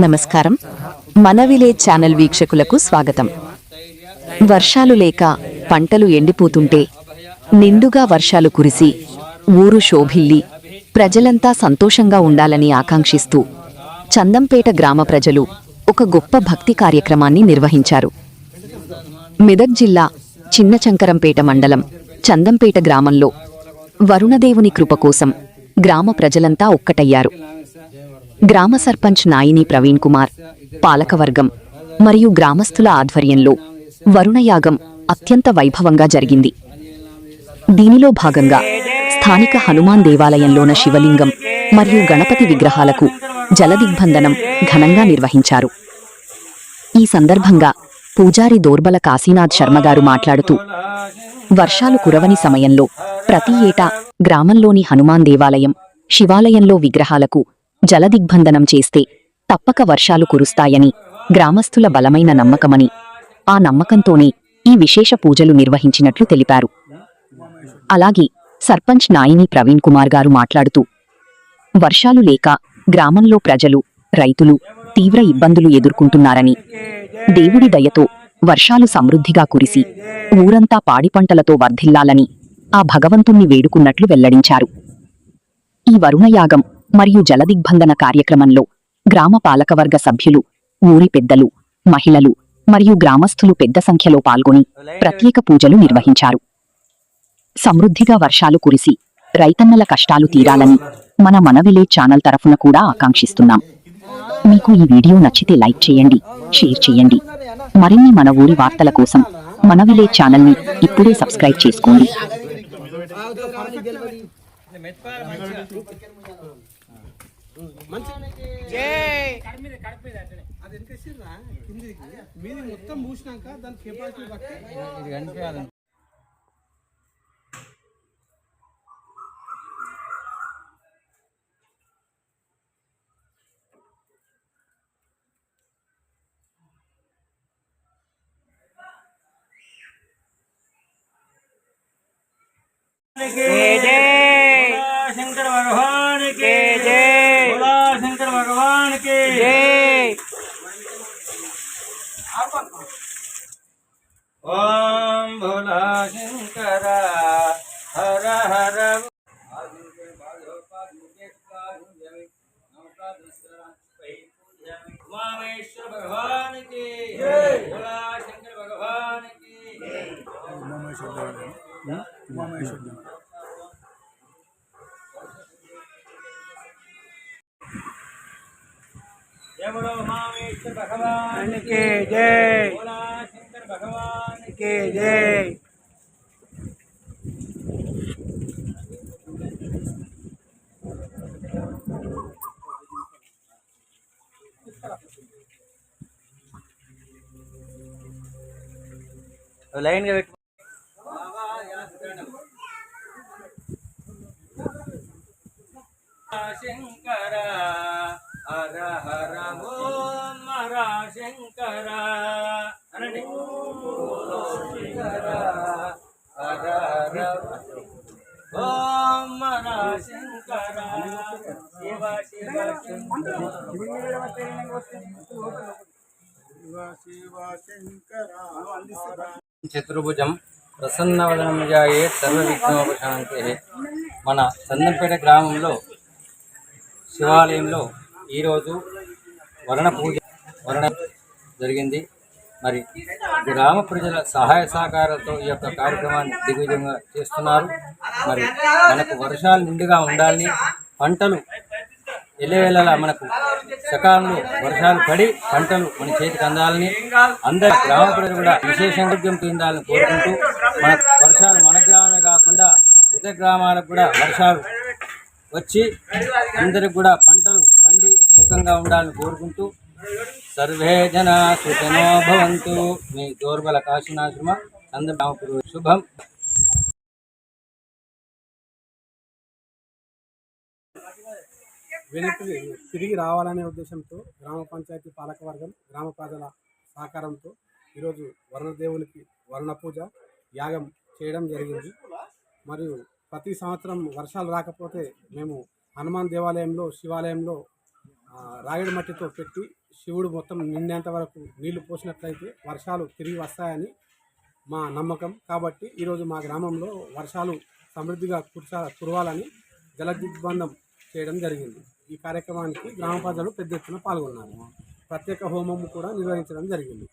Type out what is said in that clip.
నమస్కారం. మన village channel వీక్షకులకు స్వాగతం. వర్షాలు లేక పంటలు ఎండిపోతుంటే నిండుగా వర్షాలు కురిసి ఊరు శోభిల్లి ప్రజలంతా సంతోషంగా ఉండాలని ఆకాంక్షిస్తూ చందంపేట గ్రామ ప్రజలు ఒక గొప్ప భక్తి కార్యక్రమాన్ని నిర్వహించారు. మెదక్ జిల్లా చిన్నచంకరంపేట మండలం చందంపేట గ్రామంలో వరుణదేవుని కృప కోసం గ్రామ ప్రజలంతా ఒక్కటయ్యారు. గ్రామ సర్పంచ్ నాయిని ప్రవీణ్ కుమార్, పాలకవర్గం మరియు గ్రామస్తుల ఆధ్వర్యంలో వరుణయాగం అత్యంత వైభవంగా జరిగింది. దీనిలో భాగంగా స్థానిక హనుమాన్ దేవాలయంలోన శివలింగం మరియు గణపతి విగ్రహాలకు జలదిగ్బంధనం ఘనంగా నిర్వహించారు. ఈ సందర్భంగా పూజారి దోర్బల కాశీనాథ్ శర్మగారు మాట్లాడుతూ, వర్షాలు కురవని సమయంలో ప్రతి ఏటా గ్రామంలోని హనుమాన్ దేవాలయం, శివాలయంలో విగ్రహాలకు జలదిగ్బంధనం చేస్తే తప్పక వర్షాలు కురుస్తాయని గ్రామస్తుల బలమైన నమ్మకమని, ఆ నమ్మకంతోనే ఈ విశేష పూజలు నిర్వహించినట్లు తెలిపారు. అలాగే సర్పంచ్ నాయిని ప్రవీణ్ కుమార్ గారు మాట్లాడుతూ, వర్షాలు లేక గ్రామంలో ప్రజలు, రైతులు తీవ్ర ఇబ్బందులు ఎదుర్కొంటున్నారని, దేవుడి దయతో వర్షాలు సమృద్ధిగా కురిసి ఊరంతా పాడిపంటలతో వర్ధిల్లాలని ఆ భగవంతుణ్ణి వేడుకున్నట్లు వెల్లడించారు. ఈ వరుణయాగం మరియు జలదిగ్బంధన కార్యక్రమంలో గ్రామ పాలకవర్గ సభ్యులు, ఊరి పెద్దలు, మహిళలు మరియు గ్రామస్తులు పెద్ద సంఖ్యలో పాల్గొని ప్రత్యేక పూజలు నిర్వహించారు. సమృద్ధిగా వర్షాలు కురిసి రైతన్నల కష్టాలు తీరాలని మన విలేజ్ ఛానల్ తరఫున కూడా ఆకాంక్షిస్తున్నాం. మీకు ఈ వీడియో నచ్చితే లైక్ చేయండి, షేర్ చేయండి. మరిన్ని మన ఊరి వార్తల కోసం మన విలేజ్ ఛానల్ని ఇప్పుడే సబ్స్క్రైబ్ చేసుకోండి. మొత్తం పూసినాక దాని కెపాసిటీ బట్టి शंकर भगवान के जय, बोला शंकर भगवान के जय। ओम भोला शंकर हर हर उमामेश्वर भगवान के जय, बोला शंकर भगवान के जय बोलो उमामेश्वर भगवान के जय, बोला शंकर भगवान के जय। लाइन का वेट शंकर हर हर ओम हर शंकर अनंడి शंकर हर हर ओम हर शंकर शिव शिव చతుర్భుజం ప్రసన్నవదనం జాయే సర్వ విఘ్నోపశాంతే. మన చందంపేట గ్రామంలో శివాలయంలో ఈరోజు వరుణ జరిగింది. మరి గ్రామ ప్రజల సహాయ సహకారాలతో ఈ యొక్క కార్యక్రమాన్ని దిగ్విజయంగా చేస్తున్నారు. మరి మనకు వర్షాలు నిండుగా ఉండాలని, పంటలు ఎల్లవేళలా మనకు సకాలంలో వర్షాలు పడి పంటలు మన చేతికి అందాలని, అందరి గ్రామ ప్రజలు కూడా విశేషంగా పొందాలని కోరుకుంటూ, మన వర్షాలు మన గ్రామమే కాకుండా ఇతర గ్రామాలకు కూడా వర్షాలు వచ్చి అందరికి కూడా పంటలు పండి సుఖంగా ఉండాలని కోరుకుంటూ, సర్వే జన సుఖినో భవంతు. మీ దోర్బల కాశీనాశ్రమ చంద్రబాబు శుభం. వెనక్కి తిరిగి రావాలనే ఉద్దేశంతో గ్రామ పంచాయతీ పాలకవర్గం, గ్రామ ప్రజల సహకారంతో ఈరోజు వరుణదేవునికి వరుణ పూజ యాగం చేయడం జరిగింది. మరియు ప్రతి సంవత్సరం వర్షాలు రాకపోతే మేము హనుమాన్ దేవాలయంలో, శివాలయంలో రాగడి మట్టితో పెట్టి శివుడు మొత్తం నిండేంత వరకు నీళ్లు పోసినట్లయితే వర్షాలు తిరిగి వస్తాయని మా నమ్మకం. కాబట్టి ఈరోజు మా గ్రామంలో వర్షాలు సమృద్ధిగా కురవాలని జలదిగ్బంధం చేయడం జరిగింది. ఈ కార్యక్రమానికి గ్రామ ప్రజలు పెద్ద ఎత్తున పాల్గొన్నారు. ప్రత్యేక హోమం కూడా నిర్వహించడం జరిగింది.